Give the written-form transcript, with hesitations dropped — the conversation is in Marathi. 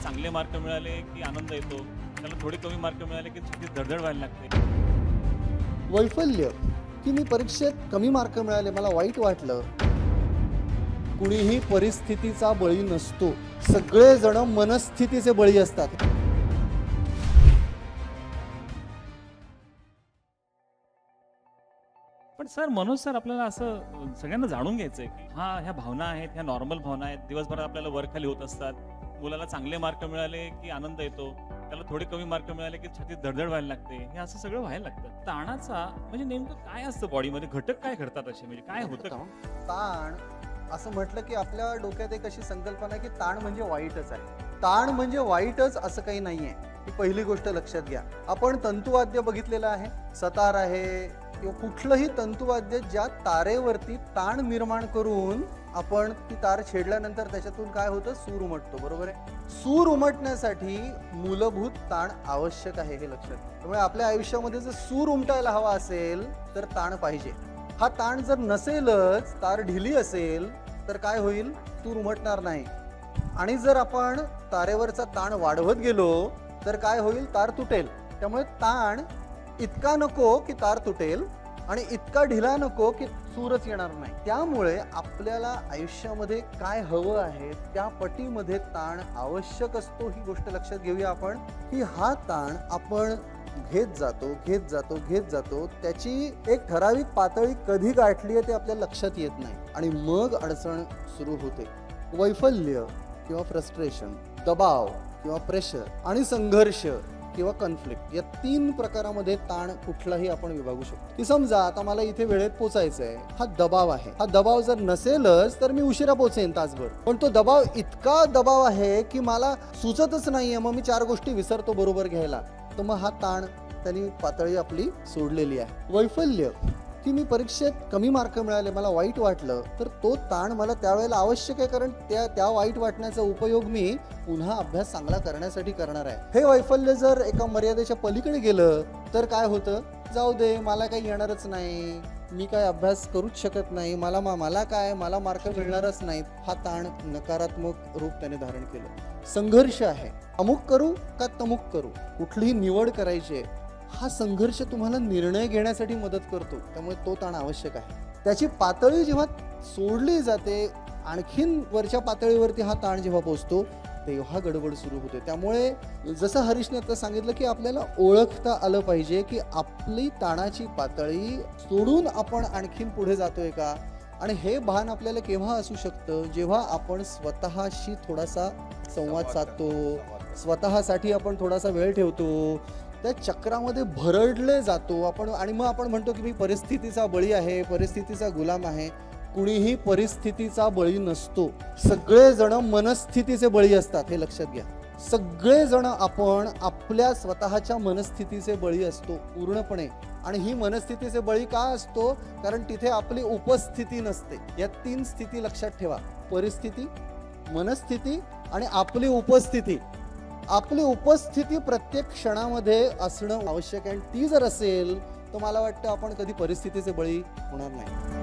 चांगले मार्क मिळाले की आनंद येतो, त्याला थोडे कमी मार्क मिळाले की छातीत धडधड व्हायला लागते. वैफल्य की मी परीक्षेत कमी मार्क मिळाले, मला वाईट वाटलं. कुणीही परिस्थितीचा बळी नसतो, सगळेजण मनस्थितीचे बळी असतात. पण सर, मनोज सर, आपल्याला असं सगळ्यांना जाणून घ्यायचंय की ह्या भावना आहेत, ह्या नॉर्मल भावना आहेत. दिवसभरात आपल्याला वर खाली होत असतात. मुलाला चांगले मार्क मिळाले की आनंद येतो, त्याला थोडे कमी मार्क मिळाले की छातीत धडधड व्हायला लागते. हे असं सगळं व्हायला लागतं. ताणाचा म्हणजे नेमकं काय असतं, बॉडीमध्ये घटक काय घडतात असे, म्हणजे काय होतं का? ताण असं म्हटलं की आपल्या डोक्यात एक अशी संकल्पना आहे की ताण म्हणजे वाईटच आहे. ताण म्हणजे वाईटच असं काही नाहीये. ही पहिली गोष्ट लक्षात घ्या. आपण तंतुवाद्य बघितलेलं आहे, सतार आहे किंवा कुठलंही तंतुवाद्य ज्या तारेवरती ताण निर्माण करून आपण ती तार छेडल्यानंतर त्याच्यातून काय होतं, सूर उमटतो. बरोबर आहे. सूर उमटण्यासाठी मूलभूत ताण आवश्यक आहे, हे लक्षात घ्या. त्यामुळे आपल्या आयुष्यामध्ये जर सूर उमटायला हवा असेल तर ताण पाहिजे. हा ताण जर नसेलच, तार ढिली असेल तर काय होईल, सूर उमटणार नाही. आणि जर आपण तारेवरचा ताण वाढवत गेलो तर काय होईल, तार तुटेल. त्यामुळे ताण इतका नको की तार तुटेल आणि इतका ढिला नको की सूरच येणार नाही. त्यामुळे आपल्याला आयुष्यामध्ये काय हवं आहे त्या पटीमध्ये ताण आवश्यक असतो. ही गोष्ट लक्षात घेऊया आपण की हा ताण आपण घेत जातो. त्याची एक ठराविक पातळी कधी गाठली आहे ते आपल्या लक्षात येत नाही आणि मग अडचण सुरू होते. वैफल्य किंवा फ्रस्ट्रेशन, दबाव किंवा प्रेशर आणि संघर्ष किंवा कॉन्फ्लिक्ट, या 3 प्रकारामध्ये ताण कुठलाही आपण विभागू शकतो. की समजा आता मला इथे वेळेत पोचायचंय, हा दबाव आहे. हा दबाव जर नसेलच तर मी उशिरा पोचेन तासभर. पण तो दबाव इतका दबाव आहे की मला सुचतच नाहीये, मग मी 4 गोष्टी विसरतो बरोबर घ्यायला. तर मग हा ताण, त्यांनी पातळी आपली सोडलेली आहे. वैफल्य की मी परीक्षेत कमी मार्क मिळाले, मला वाईट वाटलं, तर तो ताण मला त्यावेळेला आवश्यक आहे, कारण त्या वाईट वाटण्याचा उपयोग मी पुन्हा अभ्यास चांगला करण्यासाठी करणार आहे. हे वैफल्य जर एका मर्यादेच्या पलीकडे गेलं तर काय होतं, जाऊ दे, मला काही येणारच नाही, मी काय अभ्यास करूच शकत नाही, मला मार्क मिळणारच नाहीत. हा ताण नकारात्मक रूप त्याने धारण केलं. संघर्ष आहे, अमुक करू का तमुक करू, कुठलीही निवड करायची आहे. हा संघर्ष तुम्हाला निर्णय घेण्यासाठी मदत करतो, त्यामुळे तो ताण आवश्यक आहे. त्याची पातळी जेव्हा सोडली जाते, आणखीन वरच्या पातळीवरती हा ताण जेव्हा पोहोचतो तेव्हा गडबड सुरू होते. त्यामुळे जसं हरीशने आता सांगितलं की आपल्याला ओळखता आलं पाहिजे की आपली ताणाची पातळी सोडून आपण आणखीन पुढे जातोय का. आणि हे भान आपल्याला केव्हा असू शकतं, जेव्हा आपण स्वतःशी थोडासा संवाद साधतो, स्वतःसाठी आपण थोडासा वेळ ठेवतो, त्या चक्रामध्ये भरडले जातो आपण आणि मग आपण म्हणतो की मी परिस्थितीचा बळी आहे, परिस्थितीचा गुलाम आहे. कुणीही परिस्थितीचा बळी नसतो, सगळेजण मनस्थितीचे बळी असतात, हे लक्षात घ्या. सगळेजण आपण आपल्या स्वतःच्या मनस्थितीचे बळी असतो पूर्णपणे. आणि ही मनस्थितीचे बळी का असतो, कारण तिथे आपली उपस्थिती नसते. या 3 स्थिती लक्षात ठेवा, परिस्थिती, मनस्थिती आणि आपली उपस्थिती. आपली उपस्थिती प्रत्येक क्षणामध्ये असणं आवश्यक आहे. आणि ती जर असेल तर मला वाटतं आपण कधी परिस्थितीचे बळी होणार नाही.